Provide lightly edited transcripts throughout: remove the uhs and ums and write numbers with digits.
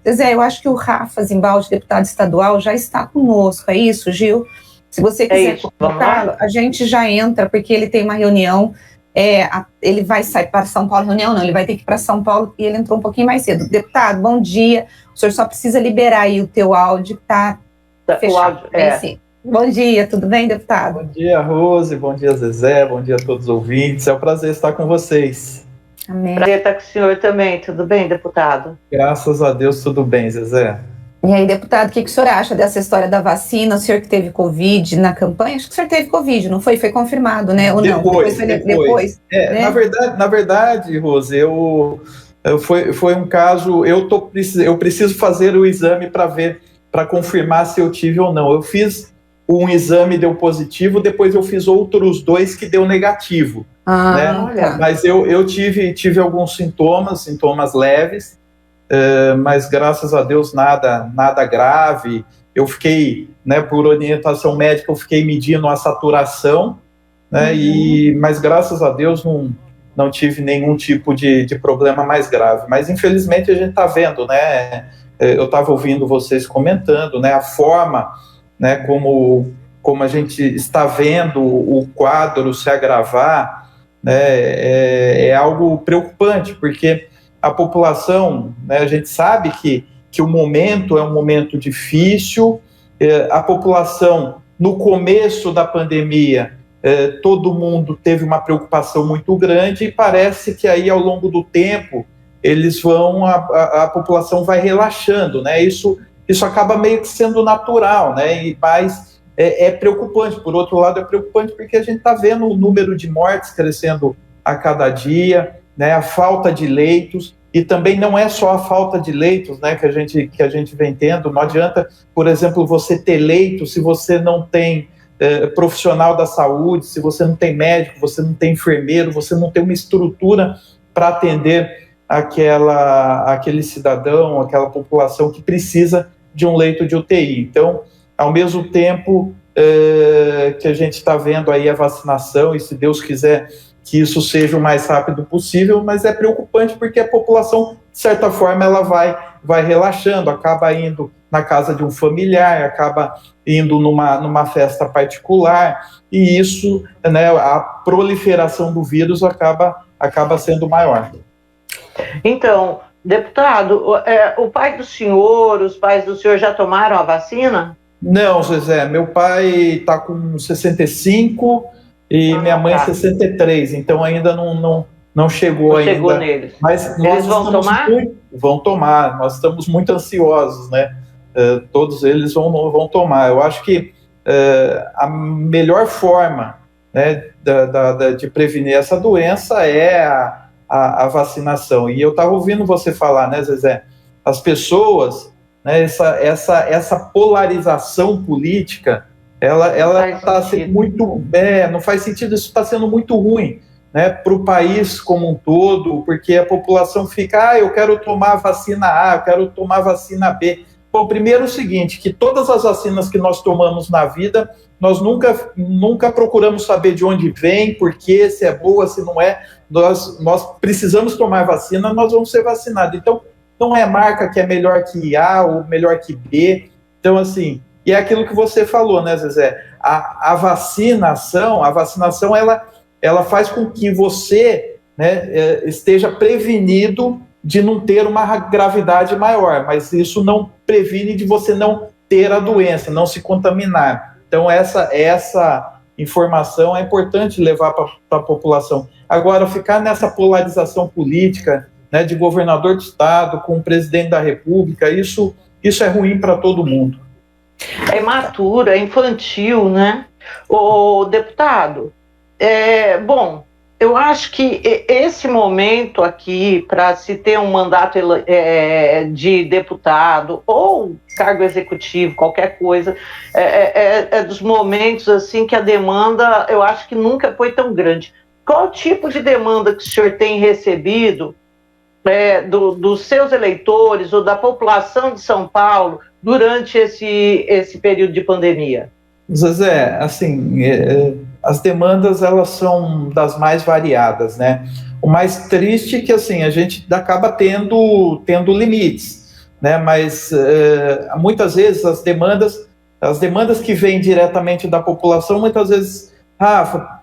Zezé, eu acho que o Rafa Zimbaldi, deputado estadual, já está conosco, é isso, Gil? Se você quiser colocá-lo, a gente já entra, porque ele tem uma reunião, ele vai sair para São Paulo, reunião não, ele vai ter que ir para São Paulo, e ele entrou um pouquinho mais cedo. Deputado, bom dia, o senhor só precisa liberar aí o teu áudio, que está fechado. Sim. Bom dia, tudo bem, deputado? Bom dia, Rose, bom dia, Zezé, bom dia a todos os ouvintes, é um prazer estar com vocês. Amém. Prazer estar com o senhor também, tudo bem, deputado? Graças a Deus, tudo bem, Zezé. E aí, deputado, o que o senhor acha dessa história da vacina? O senhor que teve Covid na campanha, acho que o senhor teve Covid, não foi? Foi confirmado, né? Ou depois, não? Depois. Né? Na verdade, Rose, foi um caso, eu preciso fazer o exame para confirmar se eu tive ou não. Eu fiz um exame, deu positivo, depois eu fiz outros 2 que deu negativo. Né? Olha. Mas eu tive alguns sintomas leves, mas graças a Deus nada grave. Eu fiquei, né, por orientação médica, eu fiquei medindo a saturação, né, mas graças a Deus não tive nenhum tipo de problema mais grave. Mas infelizmente a gente está vendo, né, eu estava ouvindo vocês comentando, né, a forma, né, como a gente está vendo o quadro se agravar, né, é algo preocupante, porque a população, né, a gente sabe que o momento é um momento difícil, a população, no começo da pandemia, todo mundo teve uma preocupação muito grande e parece que aí, ao longo do tempo, a população vai relaxando, né, isso acaba meio que sendo natural, né, mas é preocupante. Por outro lado, é preocupante porque a gente está vendo o número de mortes crescendo a cada dia, né, a falta de leitos, e também não é só a falta de leitos, né, que a gente vem tendo. Não adianta, por exemplo, você ter leito se você não tem profissional da saúde, se você não tem médico, você não tem enfermeiro, você não tem uma estrutura para atender aquele cidadão, aquela população que precisa de um leito de UTI. Então, ao mesmo tempo que a gente está vendo aí a vacinação, e se Deus quiser que isso seja o mais rápido possível, mas é preocupante porque a população, de certa forma, ela vai relaxando, acaba indo na casa de um familiar, acaba indo numa festa particular, e isso, né, a proliferação do vírus acaba sendo maior. Então, deputado, o pai do senhor, os pais do senhor já tomaram a vacina? Não, Zezé, meu pai está com 65 e minha mãe 63, então ainda não chegou ainda. Chegou neles. Mas eles vão tomar? Vão tomar, nós estamos muito ansiosos, né? Todos eles vão tomar. Eu acho que a melhor forma, né, de prevenir essa doença é a vacinação. E eu estava ouvindo você falar, né, Zezé? As pessoas, né, essa polarização política, ela está sendo muito... não faz sentido, isso está sendo muito ruim, né, para o país como um todo, porque a população fica, eu quero tomar vacina A, eu quero tomar vacina B. Bom, primeiro é o seguinte, que todas as vacinas que nós tomamos na vida, nós nunca procuramos saber de onde vem, por quê, se é boa, se não é. Nós precisamos tomar vacina, nós vamos ser vacinados. Então, não é marca que é melhor que A ou melhor que B. Então, assim, e é aquilo que você falou, né, Zezé? A vacinação, ela faz com que você, né, esteja prevenido de não ter uma gravidade maior, mas isso não previne de você não ter a doença, não se contaminar. Então, essa informação é importante levar para a população. Agora, ficar nessa polarização política, né, de governador do estado com o presidente da república, isso é ruim para todo mundo. É imaturo, é infantil, né? O deputado, bom, eu acho que esse momento aqui, para se ter um mandato de deputado ou cargo executivo, qualquer coisa, é dos momentos assim que a demanda, eu acho que nunca foi tão grande. Qual tipo de demanda que o senhor tem recebido dos seus eleitores ou da população de São Paulo durante esse período de pandemia? Zezé, assim, as demandas, elas são das mais variadas, né? O mais triste é que, assim, a gente acaba tendo limites. né? Mas muitas vezes as demandas que vêm diretamente da população, muitas vezes,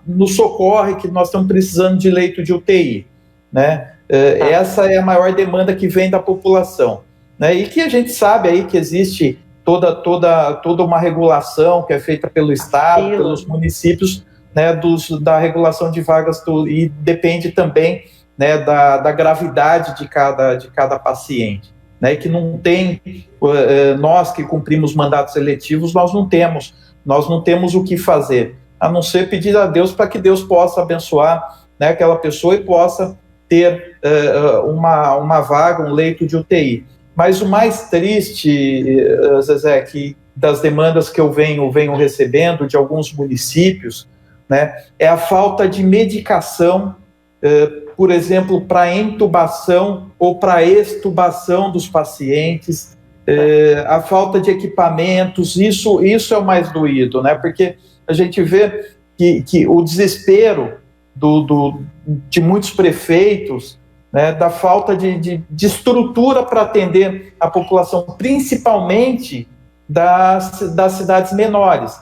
nos socorre que nós estamos precisando de leito de UTI, né? Essa é a maior demanda que vem da população, né? E que a gente sabe aí que existe toda uma regulação que é feita pelo Estado, pelos municípios, né, da regulação de vagas, e depende também, né, da gravidade de cada paciente, né, que não tem, nós que cumprimos mandatos eletivos, nós não temos o que fazer, a não ser pedir a Deus para que Deus possa abençoar, né, aquela pessoa e possa ter uma vaga, um leito de UTI. Mas o mais triste, Zezé, que das demandas que eu venho recebendo de alguns municípios, né, é a falta de medicação, por exemplo, para intubação ou para extubação dos pacientes, a falta de equipamentos, isso é o mais doído, né, porque a gente vê que o desespero de muitos prefeitos, né, da falta de estrutura para atender a população, principalmente das cidades menores,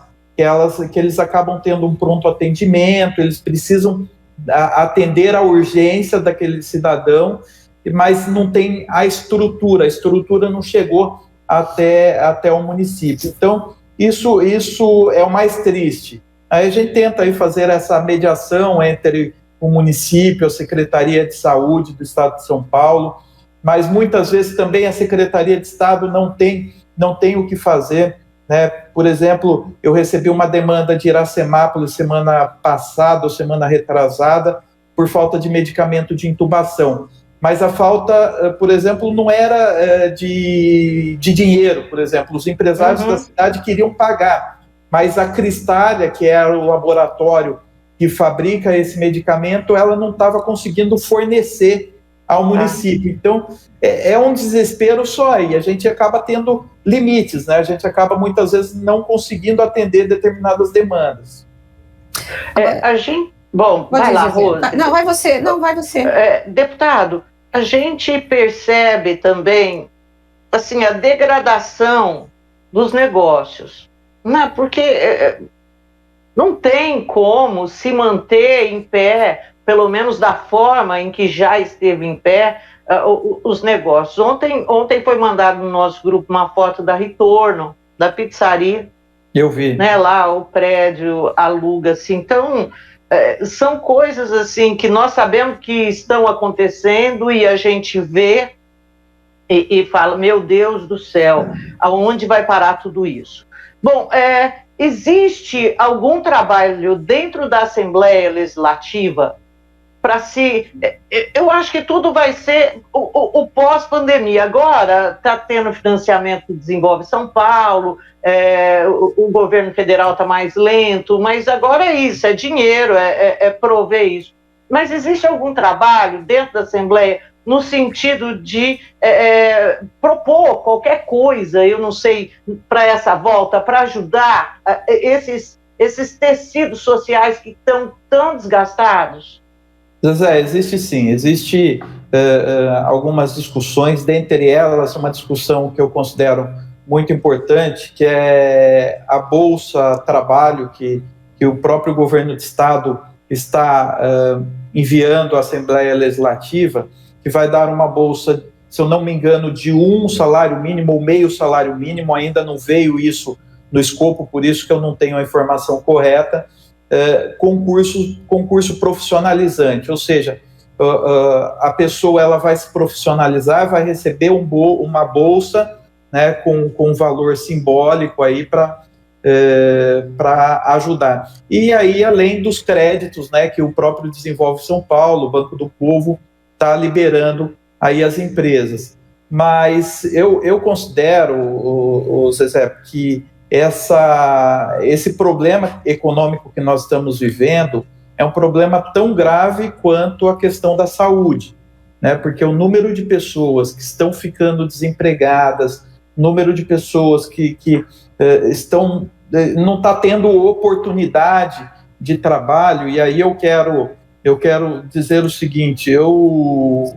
que eles acabam tendo um pronto atendimento, eles precisam atender a urgência daquele cidadão, mas não tem a estrutura não chegou até o município. Então, isso é o mais triste. Aí a gente tenta aí fazer essa mediação entre o município, a Secretaria de Saúde do Estado de São Paulo, mas muitas vezes também a Secretaria de Estado não tem o que fazer, né? Por exemplo, eu recebi uma demanda de Iracemápolis semana passada ou semana retrasada por falta de medicamento de intubação, mas a falta, por exemplo, não era de dinheiro, por exemplo, os empresários da cidade queriam pagar, mas a Cristália, que é o laboratório que fabrica esse medicamento, ela não estava conseguindo fornecer ao município. Então, é um desespero só, e a gente acaba tendo limites, né? A gente acaba, muitas vezes, não conseguindo atender determinadas demandas. Bom, vai lá, Rose. Não, vai você. Deputado, a gente percebe também, assim, a degradação dos negócios, né? Porque não tem como se manter em pé, pelo menos da forma em que já esteve em pé, os negócios. Ontem foi mandado no nosso grupo uma foto da Retorno, da pizzaria. Eu vi. Né, lá o prédio aluga-se. Então, são coisas assim que nós sabemos que estão acontecendo e a gente vê e fala, meu Deus do céu, aonde vai parar tudo isso? Bom, existe algum trabalho dentro da Assembleia Legislativa para eu acho que tudo vai ser o pós-pandemia. Agora está tendo financiamento do Desenvolve São Paulo, o governo federal está mais lento, mas agora é isso, é dinheiro, é prover isso. Mas existe algum trabalho dentro da Assembleia no sentido de propor qualquer coisa, eu não sei, para essa volta, para ajudar esses tecidos sociais que estão tão desgastados? Zezé, existe sim, existe algumas discussões, dentre elas uma discussão que eu considero muito importante, que é a Bolsa Trabalho, que o próprio governo de Estado está enviando à Assembleia Legislativa, que vai dar uma bolsa, se eu não me engano, de um salário mínimo ou meio salário mínimo, ainda não veio isso no escopo, por isso que eu não tenho a informação correta, concurso profissionalizante, ou seja, a pessoa ela vai se profissionalizar, vai receber uma bolsa, né, com um valor simbólico aí para ajudar. E aí, além dos créditos, né, que o próprio Desenvolve São Paulo, o Banco do Povo, está liberando aí as empresas. Mas eu considero, Zezé, que esse problema econômico que nós estamos vivendo é um problema tão grave quanto a questão da saúde, né? Porque o número de pessoas que estão ficando desempregadas, o número de pessoas que não está tendo oportunidade de trabalho, e aí eu eu quero dizer o seguinte, eu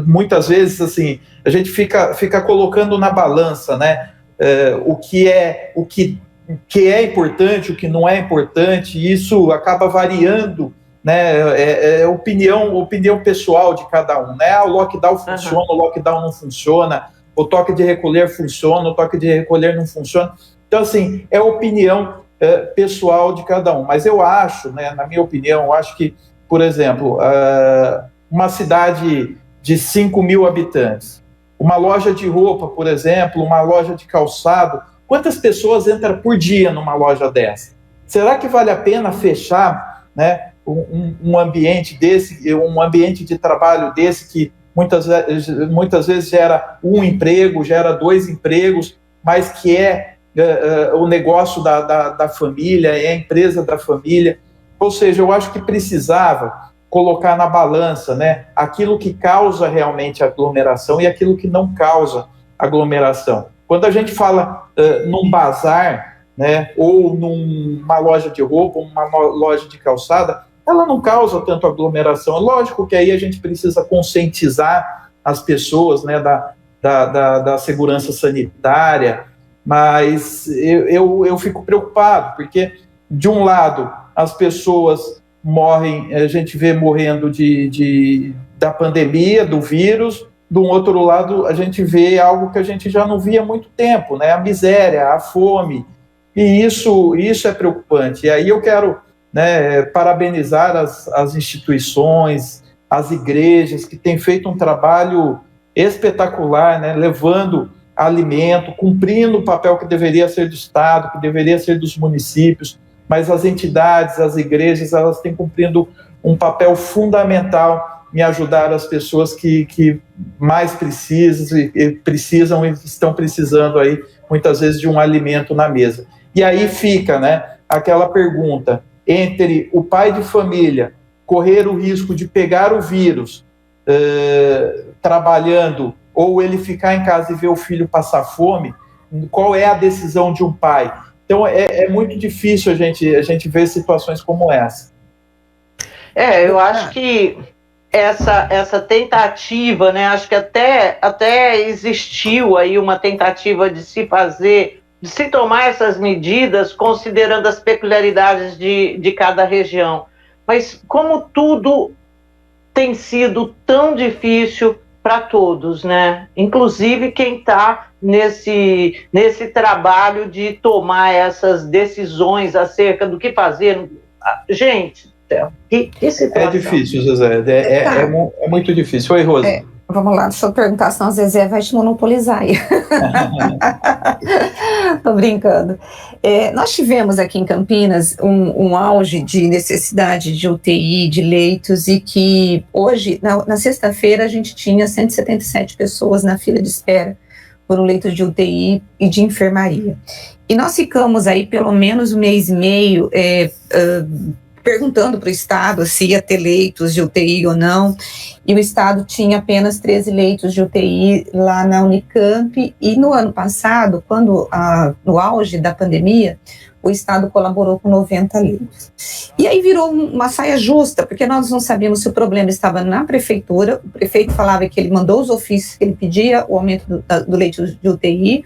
muitas vezes, assim, a gente fica colocando na balança, né, o que é importante, o que não é importante, e isso acaba variando, né, opinião pessoal de cada um, né, o lockdown funciona, o lockdown não funciona, o toque de recolher funciona, o toque de recolher não funciona. Então, assim, é opinião pessoal de cada um. Mas eu acho, né, na minha opinião, eu acho que, por exemplo, uma cidade de 5 mil habitantes, uma loja de roupa, por exemplo, uma loja de calçado, quantas pessoas entram por dia numa loja dessa? Será que vale a pena fechar, né, um ambiente desse, um ambiente de trabalho desse que muitas vezes gera um emprego, gera 2 empregos, mas que é o negócio da família, é a empresa da família? Ou seja, eu acho que precisava colocar na balança, né, aquilo que causa realmente aglomeração e aquilo que não causa aglomeração. Quando a gente fala num bazar, né, ou numa loja de roupa, uma loja de calçada, ela não causa tanto aglomeração. Lógico que aí a gente precisa conscientizar as pessoas, né, da segurança sanitária, mas eu fico preocupado, porque, de um lado, as pessoas morrem, a gente vê morrendo da pandemia, do vírus, do outro lado, a gente vê algo que a gente já não via há muito tempo, né? A miséria, a fome, e isso é preocupante. E aí eu quero, né, parabenizar as instituições, as igrejas, que têm feito um trabalho espetacular, né, levando alimento, cumprindo o papel que deveria ser do Estado, que deveria ser dos municípios, mas as entidades, as igrejas, elas têm cumprindo um papel fundamental em ajudar as pessoas que mais precisam e estão precisando aí, muitas vezes, de um alimento na mesa. E aí fica, né, aquela pergunta, entre o pai de família correr o risco de pegar o vírus trabalhando, ou ele ficar em casa e ver o filho passar fome, qual é a decisão de um pai? Então, é muito difícil a gente ver situações como essa. Eu acho que essa tentativa, né, acho que até existiu aí uma tentativa de se tomar essas medidas, considerando as peculiaridades de cada região. Mas como tudo tem sido tão difícil para todos, né? Inclusive quem está nesse trabalho de tomar essas decisões acerca do que fazer. Gente, que situação. É difícil, Zezé, é muito difícil. Oi, Rose. Vamos lá, deixa eu perguntar, senão a Zezé vai te monopolizar aí. Tô brincando. Nós tivemos aqui em Campinas um auge de necessidade de UTI, de leitos, e que hoje, na sexta-feira, a gente tinha 177 pessoas na fila de espera por um leito de UTI e de enfermaria. E nós ficamos aí pelo menos 1 mês e meio perguntando para o Estado se ia ter leitos de UTI ou não, e o Estado tinha apenas 13 leitos de UTI lá na Unicamp, e no ano passado, no auge da pandemia, o Estado colaborou com 90 leitos. E aí virou uma saia justa, porque nós não sabíamos se o problema estava na prefeitura, o prefeito falava que ele mandou os ofícios que ele pedia, o aumento do leito de UTI,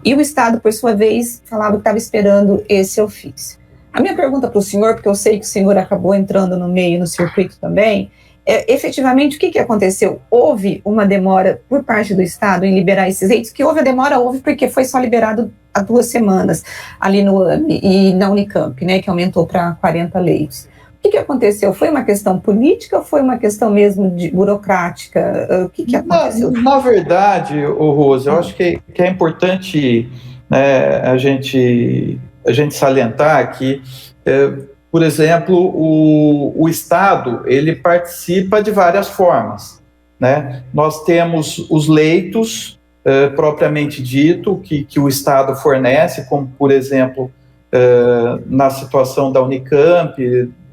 e o Estado, por sua vez, falava que estava esperando esse ofício. A minha pergunta para o senhor, porque eu sei que o senhor acabou entrando no meio, no circuito também, efetivamente, o que aconteceu? Houve uma demora por parte do Estado em liberar esses leitos? Que houve a demora, houve porque foi só liberado há 2 semanas, ali no AME e na Unicamp, né, que aumentou para 40 leitos. O que aconteceu? Foi uma questão política ou foi uma questão mesmo burocrática? O que aconteceu? Na verdade, Rose, eu acho que é importante, né, a gente salientar que, por exemplo, o Estado, ele participa de várias formas, né? Nós temos os leitos, propriamente dito, que o Estado fornece, como, por exemplo, na situação da Unicamp,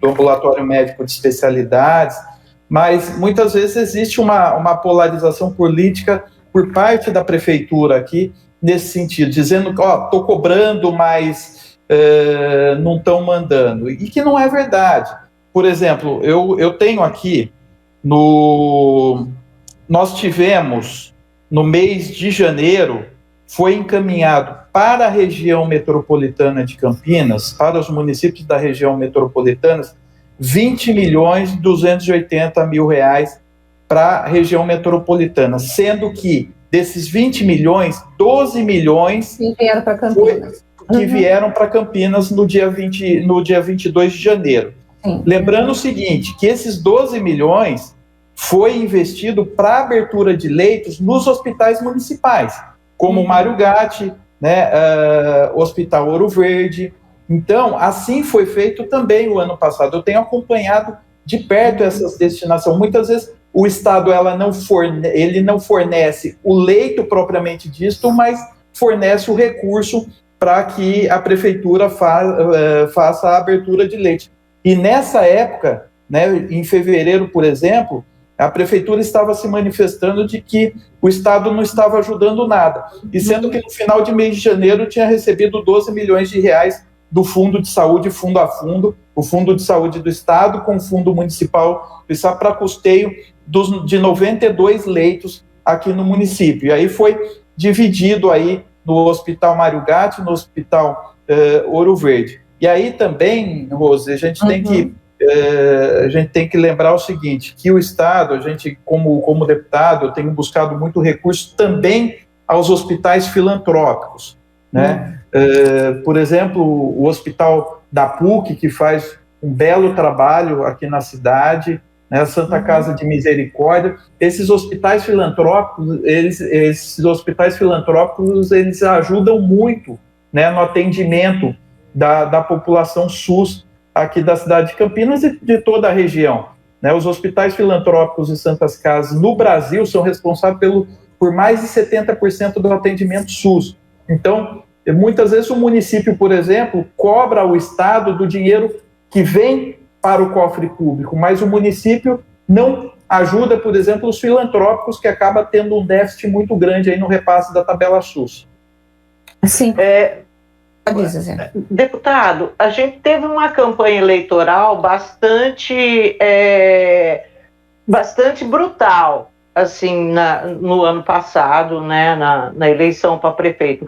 do ambulatório médico de especialidades, mas muitas vezes existe uma polarização política por parte da prefeitura aqui, nesse sentido, dizendo que estou cobrando, mas não estão mandando, e que não é verdade. por exemplo, eu tenho aqui, nós tivemos, no mês de janeiro, foi encaminhado para a região metropolitana de Campinas, para os municípios da região metropolitana, R$20.280.000 para a região metropolitana, sendo que desses 20 milhões, 12 milhões vieram para Campinas. Vieram para Campinas no dia 22 de janeiro. Sim. Lembrando o seguinte, que esses 12 milhões foi investido para abertura de leitos nos hospitais municipais, como o Mário Gatti, né, Hospital Ouro Verde. Então, assim foi feito também o ano passado. Eu tenho acompanhado de perto essas destinações. Muitas vezes o Estado ele não fornece o leito propriamente dito, mas fornece o recurso para que a prefeitura faça a abertura de leitos. E nessa época, né, em fevereiro, por exemplo, a prefeitura estava se manifestando de que o Estado não estava ajudando nada, e sendo que no final de mês de janeiro tinha recebido 12 milhões de reais do Fundo de Saúde, fundo a fundo, o Fundo de Saúde do Estado com o Fundo Municipal do Estado para custeio de 92 leitos aqui no município. E aí foi dividido aí no Hospital Mário Gatti, no Hospital Ouro Verde. E aí também, Rose, a gente tem que lembrar o seguinte, que o Estado, a gente, como deputado, eu tenho buscado muito recurso também aos hospitais filantrópicos, né? Por exemplo, o Hospital da PUC, que faz um belo trabalho aqui na cidade, né? A Santa Casa de Misericórdia. Esses hospitais filantrópicos, eles ajudam muito, né, no atendimento da população SUS aqui da cidade de Campinas e de toda a região, né? Os hospitais filantrópicos e Santas Casas no Brasil são responsáveis por mais de 70% do atendimento SUS. Então, muitas vezes o município, por exemplo, cobra ao Estado do dinheiro que vem para o cofre público, mas o município não ajuda, por exemplo, os filantrópicos, que acaba tendo um déficit muito grande aí no repasse da tabela SUS. Sim. Deputado, a gente teve uma campanha eleitoral bastante brutal, assim, no ano passado, né, na eleição para prefeito.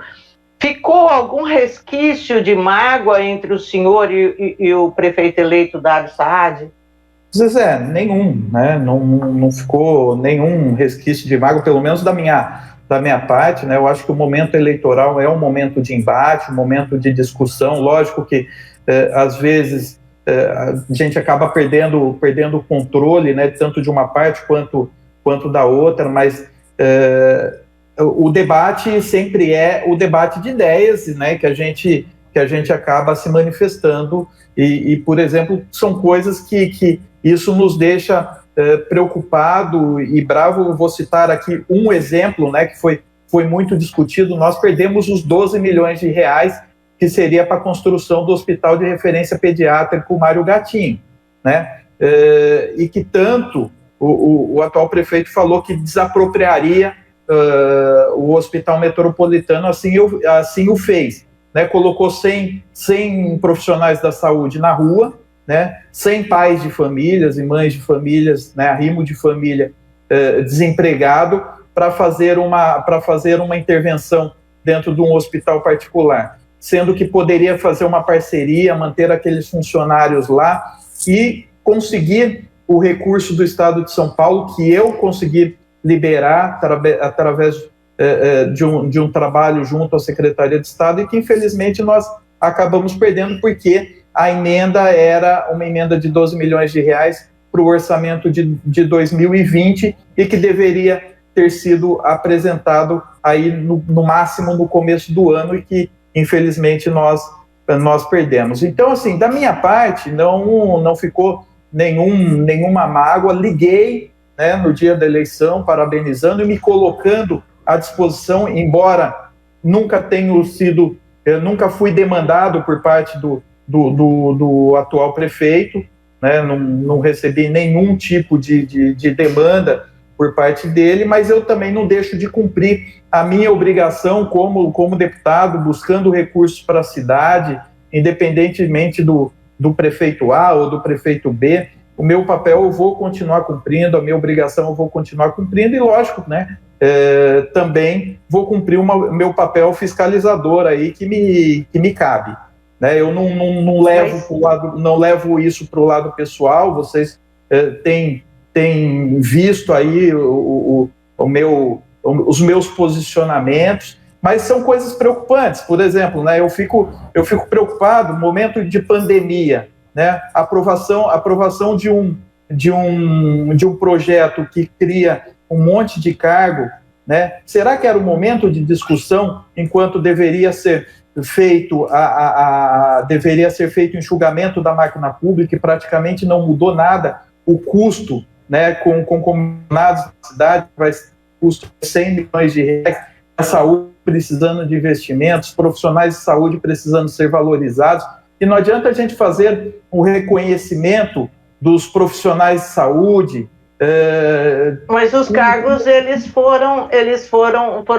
Ficou algum resquício de mágoa entre o senhor e o prefeito eleito Dário Saad? Zezé, nenhum, né? Não ficou nenhum resquício de mágoa, pelo menos da minha parte, né? Eu acho que o momento eleitoral é um momento de embate, um momento de discussão. Lógico que às vezes a gente acaba perdendo o controle, né? Tanto de uma parte quanto da outra, mas o debate sempre é o debate de ideias, né? Que a gente acaba se manifestando e, por exemplo, são coisas que isso nos deixa preocupado e bravo. Eu vou citar aqui um exemplo, né, que foi muito discutido. Nós perdemos os 12 milhões de reais que seria para a construção do Hospital de Referência Pediátrico Mário Gattim, né, e que tanto o atual prefeito falou que desapropriaria o Hospital Metropolitano, assim o fez, né, colocou 100 profissionais da saúde na rua, né, 100 pais de famílias e mães de famílias, né, arrimo de família desempregado, para fazer uma intervenção dentro de um hospital particular, sendo que poderia fazer uma parceria, manter aqueles funcionários lá e conseguir o recurso do Estado de São Paulo, que eu consegui liberar através de um trabalho junto à Secretaria de Estado, e que infelizmente nós acabamos perdendo, porque a emenda era uma emenda de 12 milhões de reais para o orçamento de 2020 e que deveria ter sido apresentado aí no máximo no começo do ano, e que infelizmente nós perdemos. Então, assim, da minha parte não ficou nenhuma mágoa. Liguei, né, no dia da eleição, parabenizando e me colocando à disposição, embora nunca fui demandado por parte do atual prefeito, né, não recebi nenhum tipo de demanda por parte dele, mas eu também não deixo de cumprir a minha obrigação como deputado, buscando recursos para a cidade, independentemente do do prefeito A ou do prefeito B, o meu papel eu vou continuar cumprindo, a minha obrigação eu vou continuar cumprindo, e lógico, né, também vou cumprir o meu papel fiscalizador aí que me cabe. Né? Eu não levo isso para o lado pessoal. Vocês têm visto aí os meus posicionamentos, mas são coisas preocupantes. Por exemplo, né, eu fico preocupado no momento de pandemia, né, aprovação de um projeto que cria um monte de cargo, né? Será que era o momento de discussão enquanto deveria ser feito enxugamento da máquina pública e praticamente não mudou nada o custo, né, com comunados da cidade, vai custo de 100 milhões de reais, a saúde precisando de investimentos, profissionais de saúde precisando ser valorizados, e não adianta a gente fazer um reconhecimento dos profissionais de saúde. Mas os cargos eles foram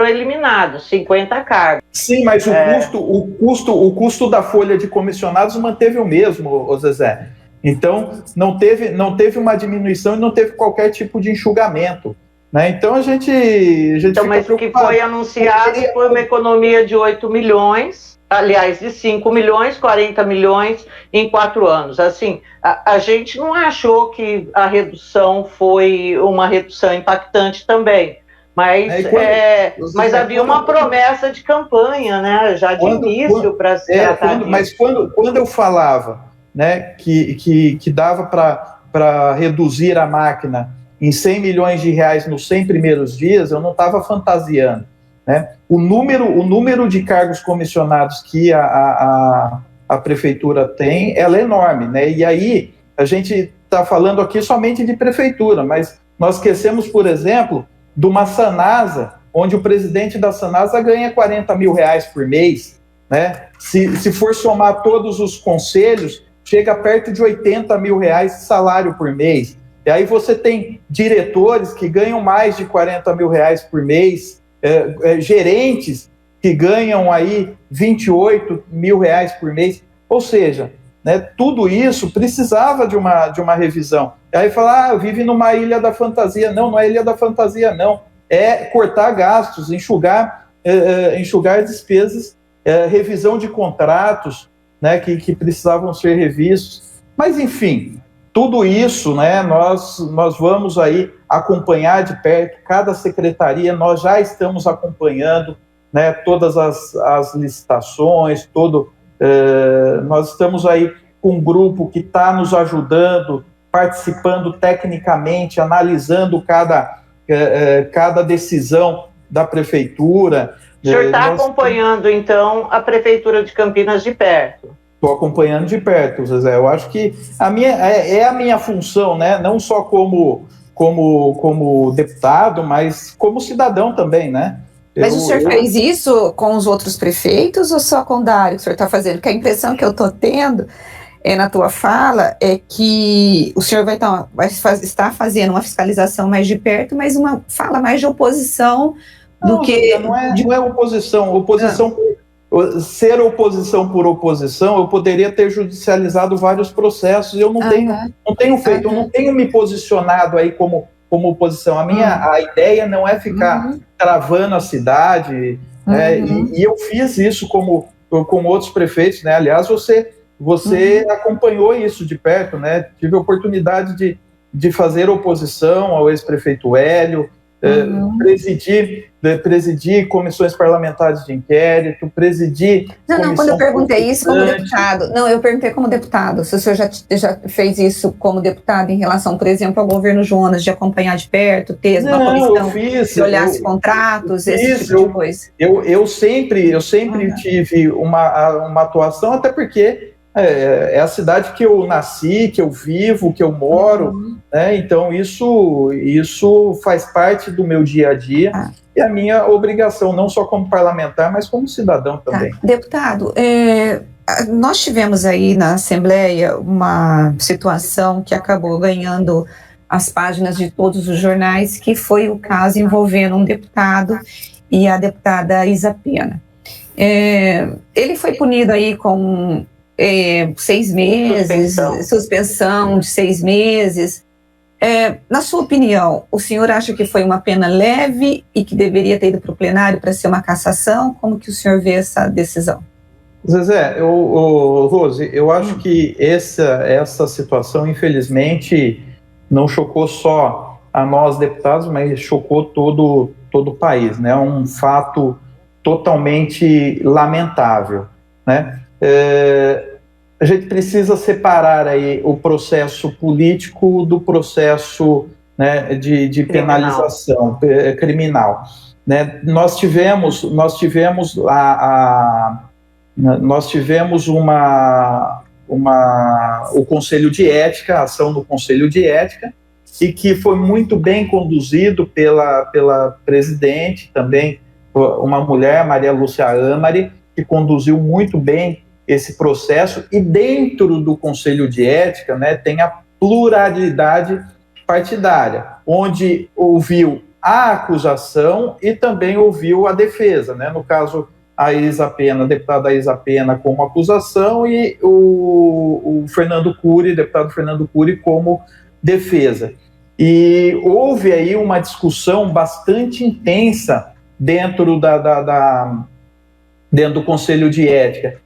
eliminados, 50 cargos. Sim, mas o custo da folha de comissionados manteve o mesmo, Zezé. Então não teve uma diminuição e não teve qualquer tipo de enxugamento, né? Então a gente então, mas o que foi anunciado foi uma economia de 8 milhões, aliás, de 5 milhões, 40 milhões em 4 anos. Assim, a gente não achou que a redução foi uma redução impactante também, mas havia uma promessa de campanha, né, já de início para se tratar disso. Mas quando eu falava, né, que dava para reduzir a máquina em 100 milhões de reais nos 100 primeiros dias, eu não estava fantasiando. Né? O número de cargos comissionados que a prefeitura tem, ela é enorme, né? E aí a gente está falando aqui somente de prefeitura, mas nós esquecemos, por exemplo, de uma Sanasa, onde o presidente da Sanasa ganha 40 mil reais por mês, né? Se for somar todos os conselhos, chega perto de 80 mil reais de salário por mês. E aí você tem diretores que ganham mais de 40 mil reais por mês, gerentes que ganham aí 28 mil reais por mês, ou seja, né, tudo isso precisava de uma revisão. E aí fala, vive numa ilha da fantasia. Não é ilha da fantasia, não. É cortar gastos, enxugar despesas, revisão de contratos, né, que precisavam ser revistos. Mas, enfim, tudo isso, né, nós vamos aí acompanhar de perto, cada secretaria, nós já estamos acompanhando, né, todas as licitações, nós estamos aí com um grupo que está nos ajudando, participando tecnicamente, analisando cada decisão da prefeitura. O senhor está acompanhando, então, a Prefeitura de Campinas de perto? Estou acompanhando de perto, Zezé. Eu acho que a minha função, né, não só como deputado, mas como cidadão também, né? Mas o senhor fez isso com os outros prefeitos ou só com o Dário que o senhor está fazendo? Porque a impressão que eu estou tendo na tua fala é que o senhor vai estar fazendo uma fiscalização mais de perto, mas uma fala mais de oposição do que... Não é oposição. Ser oposição por oposição, eu poderia ter judicializado vários processos, eu não tenho feito, eu não tenho me posicionado aí como oposição. A ideia não é ficar travando a cidade, né? E eu fiz isso como outros prefeitos, né? Aliás, você acompanhou isso de perto, né? Tive a oportunidade de fazer oposição ao ex-prefeito Hélio, presidir comissões parlamentares de inquérito, presidir... Não, quando eu perguntei isso como deputado... Não, eu perguntei como deputado, se o senhor já fez isso como deputado em relação, por exemplo, ao governo Jonas, de acompanhar de perto, ter uma comissão de olhar os contratos, esse tipo de coisa. Eu sempre tive uma atuação, até porque é a cidade que eu nasci, que eu vivo, que eu moro, né? Então isso faz parte do meu dia a dia e a minha obrigação, não só como parlamentar, mas como cidadão também. Deputado, nós tivemos aí na Assembleia uma situação que acabou ganhando as páginas de todos os jornais, que foi o caso envolvendo um deputado e a deputada Isa Pena. Ele foi punido aí com... 6 meses, suspensão de 6 meses. Na sua opinião, o senhor acha que foi uma pena leve e que deveria ter ido para o plenário para ser uma cassação? Como que o senhor vê essa decisão? Zezé, Rose, eu acho que essa situação, infelizmente, não chocou só a nós deputados, mas chocou todo o país, né? Um fato totalmente lamentável, né? A gente precisa separar aí o processo político do processo, né, de penalização criminal, né? Nós tivemos o Conselho de Ética, a ação do Conselho de Ética, e que foi muito bem conduzido pela presidente, também uma mulher, Maria Lúcia Amari, que conduziu muito bem esse processo, e dentro do Conselho de Ética, né, tem a pluralidade partidária, onde ouviu a acusação e também ouviu a defesa, né, no caso a Isa Pena, a deputada Isa Pena como acusação e o Fernando Cury, deputado Fernando Cury como defesa. E houve aí uma discussão bastante intensa dentro dentro do Conselho de Ética.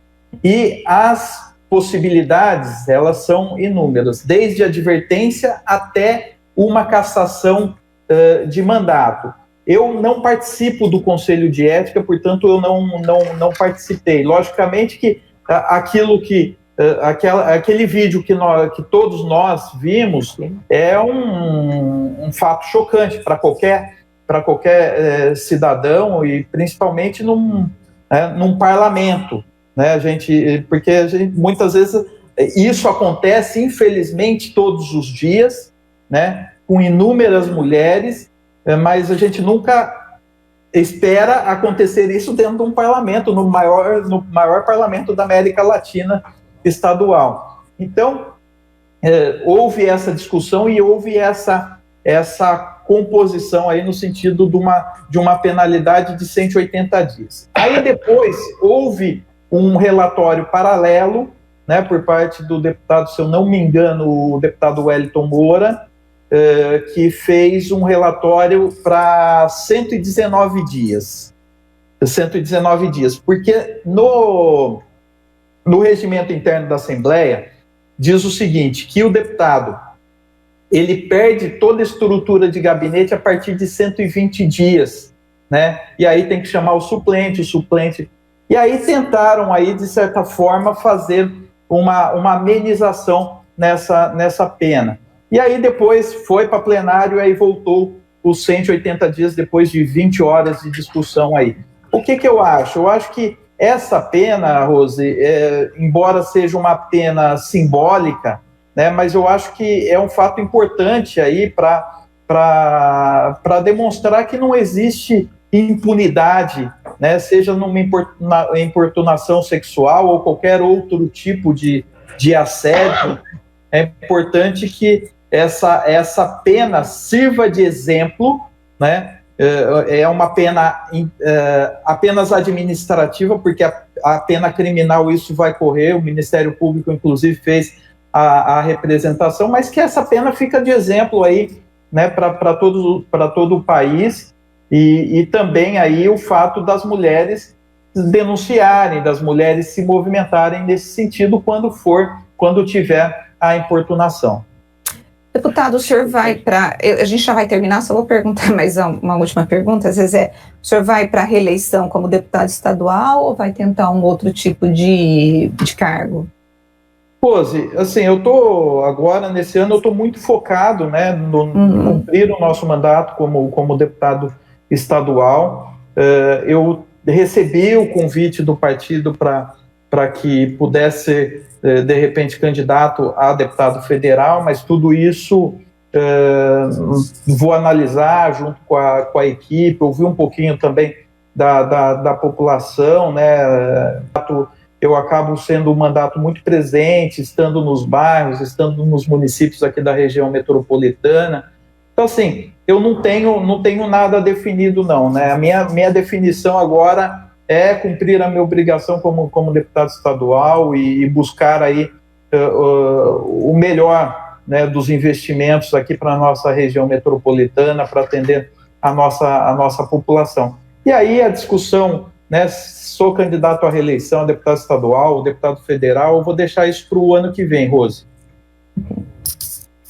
E as possibilidades, elas são inúmeras, desde advertência até uma cassação de mandato. Eu não participo do Conselho de Ética, portanto, eu não participei. Logicamente que aquele vídeo que todos nós vimos é um fato chocante para qualquer cidadão, e principalmente num parlamento, né? Muitas vezes isso acontece, infelizmente, todos os dias, né? Com inúmeras mulheres, mas a gente nunca espera acontecer isso dentro de um parlamento, no maior parlamento da América Latina estadual. Então, houve essa discussão e houve essa composição aí no sentido de uma penalidade de 180 dias. Aí depois houve um relatório paralelo, né, por parte do deputado, se eu não me engano, o deputado Wellington Moura, que fez um relatório para 119 dias. 119 dias, porque no regimento interno da Assembleia diz o seguinte, que o deputado ele perde toda a estrutura de gabinete a partir de 120 dias, né? E aí tem que chamar o suplente. E aí tentaram aí, de certa forma, fazer uma amenização nessa pena. E aí depois foi para plenário, aí voltou os 180 dias depois de 20 horas de discussão aí. O que eu acho? Eu acho que essa pena, Rose, embora seja uma pena simbólica, né, mas eu acho que é um fato importante aí para demonstrar que não existe impunidade, né, seja numa importunação sexual ou qualquer outro tipo de assédio. É importante que essa pena sirva de exemplo, né? É uma pena apenas administrativa, porque a pena criminal isso vai correr, o Ministério Público inclusive fez a representação, mas que essa pena fica de exemplo aí, né, para todo o país, e também aí o fato das mulheres denunciarem, das mulheres se movimentarem nesse sentido quando tiver a importunação. Deputado, o senhor vai para... A gente já vai terminar, só vou perguntar mais uma última pergunta. Às vezes o senhor vai para a reeleição como deputado estadual ou vai tentar um outro tipo de cargo? Pose, assim, eu estou agora, nesse ano, eu estou muito focado, né, no cumprir o nosso mandato como deputado estadual. Eu recebi o convite do partido para que pudesse ser, de repente, candidato a deputado federal, mas tudo isso vou analisar junto com a equipe, ouvir um pouquinho também da população, né? Eu acabo sendo um mandato muito presente, estando nos bairros, estando nos municípios aqui da região metropolitana. Então, assim, eu não tenho nada definido, não, né? A minha definição agora é cumprir a minha obrigação como deputado estadual e buscar aí o melhor, né, dos investimentos aqui para a nossa região metropolitana, para atender a nossa população. E aí a discussão, né, sou candidato à reeleição, a deputado estadual, deputado federal, eu vou deixar isso para o ano que vem, Rose.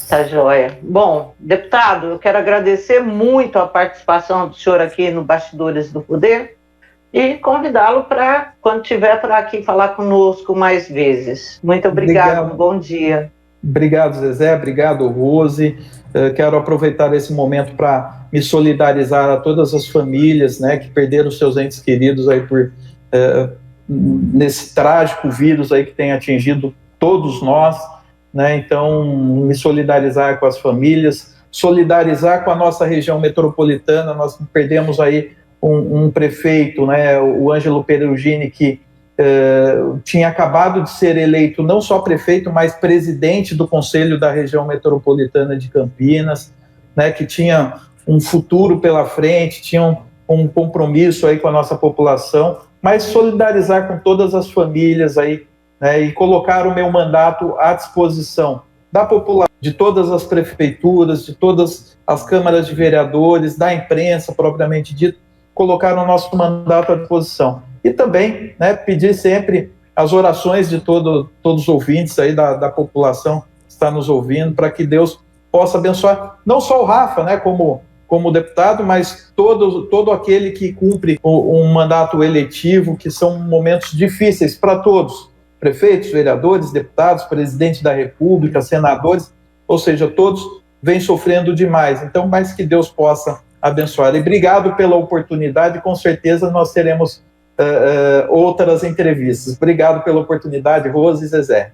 Tá joia. Bom, deputado, eu quero agradecer muito a participação do senhor aqui no Bastidores do Poder e convidá-lo para, quando estiver por aqui, falar conosco mais vezes. Muito obrigado. Bom dia. Obrigado, Zezé. Obrigado, Rose. Quero aproveitar esse momento para me solidarizar a todas as famílias, né, que perderam seus entes queridos aí nesse trágico vírus aí que tem atingido todos nós, né? Então, me solidarizar com as famílias, solidarizar com a nossa região metropolitana. Nós perdemos aí um prefeito, né, o Ângelo Perugini, que tinha acabado de ser eleito não só prefeito, mas presidente do Conselho da Região Metropolitana de Campinas, né, que tinha um futuro pela frente, tinha um compromisso aí com a nossa população, mas solidarizar com todas as famílias aí, né, e colocar o meu mandato à disposição da população, de todas as prefeituras, de todas as câmaras de vereadores, da imprensa propriamente dito, colocar o nosso mandato à disposição. E também, né, pedir sempre as orações de todos os ouvintes aí da população que está nos ouvindo, para que Deus possa abençoar, não só o Rafa, né, como deputado, mas todo aquele que cumpre um mandato eletivo, que são momentos difíceis para todos, prefeitos, vereadores, deputados, presidente da República, senadores, ou seja, todos vêm sofrendo demais. Então, mais que Deus possa abençoar. E obrigado pela oportunidade, com certeza nós teremos outras entrevistas. Obrigado pela oportunidade, Rose e Zezé.